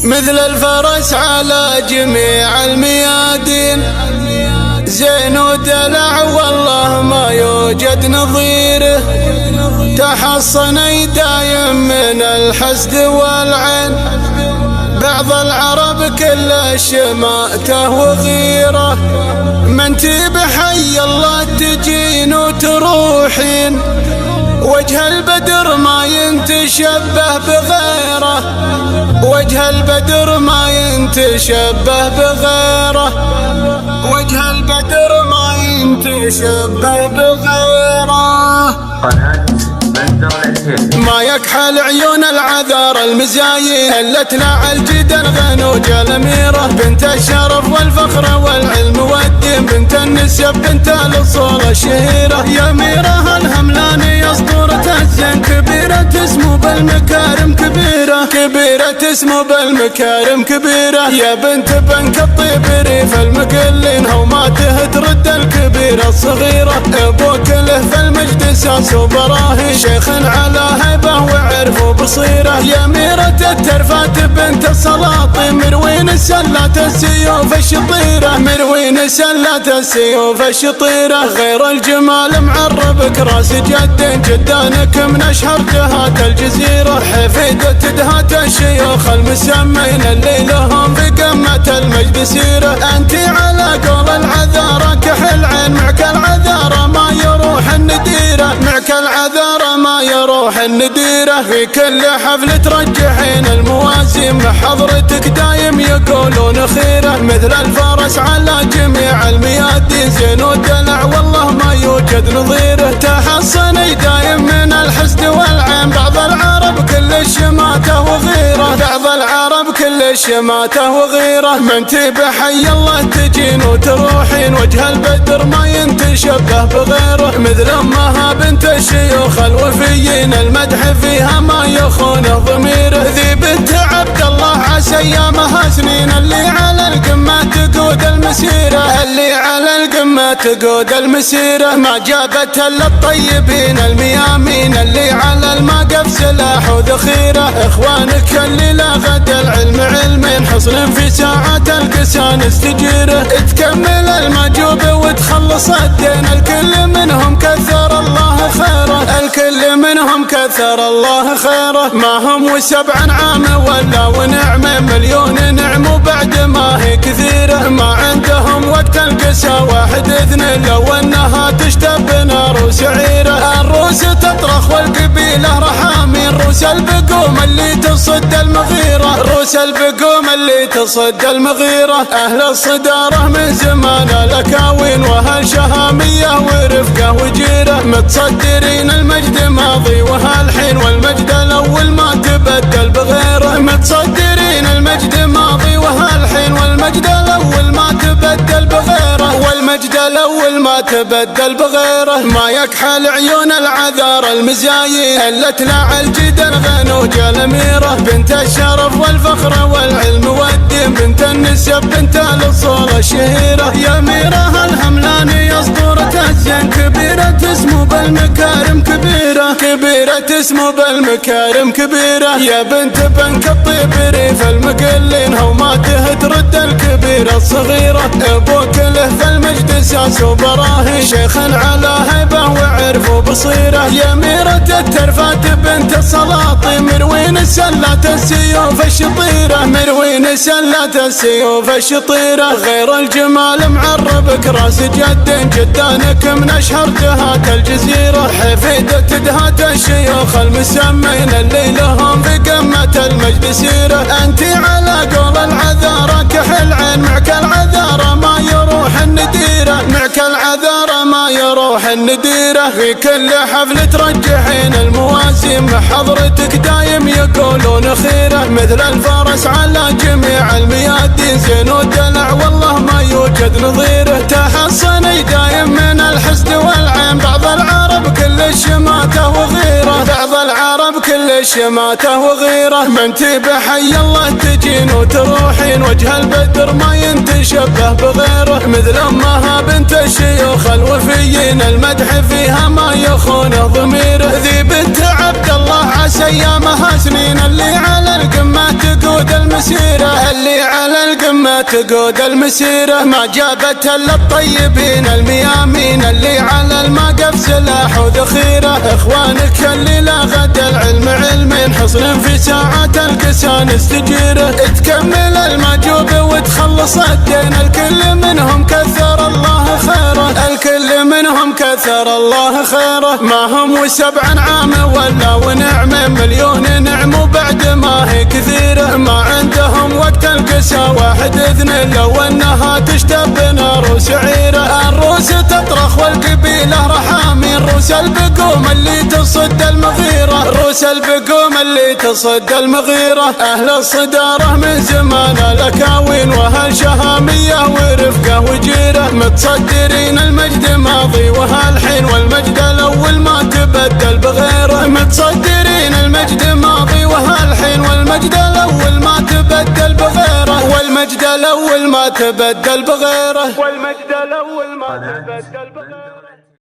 مثل الفرس على جميع الميادين، زين ودلع والله ما يوجد نظيره، تحصن دايم من الحسد والعين، بعض العرب كل شماته وغيره، من بحي الله تجين وتروحين، وجه البدر ما ينتشبه بغيره، وجه البدر ما ينتشبه بغيره، وجه البدر ما ينتشبه بغيره. ما يكحل عيون العذار المزايين، هلت لها الجدل غنوج الأميرة، بنت الشرف والفخر والعلم والدين، بنت النسب بنت الأصول الشهيرة، يا أميرة الهملاني أسطورة الزين، كبيرة اسمه بالمكارم كبيرة، كبيرة اسمه بالمكارم كبيرة، يا بنت بنك الطيب ريف المقلين، هوماته ترد الكبيرة الصغيرة، أبوك له في المجد ساس وبراهين، شيخ على هيبة وعرف وبصيرة، يا أميرة الترفات بنت السلاطين، مروين سلات السيوف الشطيرة، مروين سلات السيوف الشطيرة، غير الجمال معربك راس جدين، جدانك من أشهر جهات الجزيرة، حفيدة دهات الشيوخ المسمين، اللي لهم في قمة المجد سيرة، أنت على قول العذارى كحل عين، معك العذارى ما يروح النديرة، معك العذارى ما يروح النديرة، في كل حفل ترجحين المواسم، حضرتك دايم يقولون خيرة، مثل الفرس على جميع الميادين، زين ودلع والله ما يوجد نظيره، تحصني دايم من الحسد والعين، بعض العرب كل شماته وغيره، بعض العرب كل شماته وغيره، من بحي الله تجين وتروحين، وجه البدر ما ينتشبه بغيره، مثل امها بنت الشيوخ الوفيين، المدح فيها ما يخونه ضميره، ذي بنت عبد الله عسى ايامها سنين، اللي على القمة تقود المسيرة، اللي على القمة تقود المسيرة، ما جابت الا الطيبين الميامين، اللي على المقف سلاح وذخيرة، اخوانك اللي لا غد العلم علمين، حصن في ساعات القسان استجيره، تكمل المجوب وتخلص الدين، الكل منهم كثر الله خيره، الكل منهم كثر الله خيره، ما هم وسبع عام ولا ونعمة، مليون نعم وبعد ما هي كثيرة، ما عندهم وقت القسا واحد اثنين، لو انها تشتب نار وسعيرة، الروس تطرخ والقبيلة رحامين، روس البقوم اللي تصد المغيرة، روس البقوم اللي تصد المغيرة، اهل الصدارة من زمان الاكاوين، واهل شهامية ورفقة وجيرة، متصدرين المجد ماضي وهالحين، والمجد الاول ما تبدل بغيره، متصدرين المجد ماضي وهالحين، والمجد الاول ما تبدل بغيره، والمجد الاول ما تبدل بغيره، ما يكحل عيون العذار المزايين، هلت لها الجدل غنوج الأميرة، بنت الشرف والفخر والعلم والدين، بنت النسب بنت الأصول الشهيرة، يا أميرة الهملاني أسطورة الزين، كبيرة اسمه بالمكارم كبيرة، كبيرة اسمه بالمكارم كبيرة، يا بنت بنك الطيب ريف المقلين، هوماته ترد الكبيرة الصغيرة، أبوك له في المجد ساس وبراهين، شيخ على هيبة وعرف وبصيرة، يا أميرة الترفات بنت السلاطين، مروين سلات السيوف الشطيرة، مروين سلات السيوف الشطيرة، غير الجمال معربك راس جدين، جدانك من أشهر جهات الجزيرة، حفيدة دهات الشيوخ المسمين، اللي لهم في قمة المجد سيرة، أنت على قول العذارى كحل عين، معك العذارى ما يروح النديرة، معك العذارى ما يروح النديرة، في كل حفل ترجحين المواسم، حضرتك دايم يقولون خيرة، مثل الفرس على جميع الميادين، زين ودلع والله ما يوجد نظيره، تحصني دايم من الحسد والعين، بعض العرب كل شماته وغيره، بعض العرب كل شماته وغيره، من بحي الله تجين وتروحين، وجه البدر ما ينتشبه بغيره، مثل امها بنت الشيوخ الوفيين، المدح فيها ما يخونه ضميره، ذي بنت عبد الله عسى ايامها سنين، اللي على القمة تقود المسيرة، تقود المسيرة، ما جابت الا الطيبين الميامين اللي على المقف سلاح وذخيرة. اخوانك اللي لا غد العلم علمين، حصن في ساعات القسان استجيره. تكمل المجوب وتخلص الدين، الكل منهم كثر الله خيره، الكل منهم كثر الله خيره. ما هم وسبع عام ولا ونعمة، مليون نعم وبعد ما هي كثيرة. ما عندهم وقت القسا واحد اثنين، لو انها تشتب نار وسعيرة. الروس تطرخ والقبيلة رحامين، روس البقوم اللي تصد المغيرة، روس البقوم اللي تصد المغيرة. اهل الصدارة من زمان الاكاوين، واهل شهامية ورفقة وجيرة. متصدرين المجد ماضي وهالحين، والمجد الاول ما تبدل بغيره. متصدرين المجد ماضي وهالحين، والمجد الاول ما تبدل بغيره. والمجد الاول ما تبدل بغيره، والمجد الاول ما تبدل بغيره.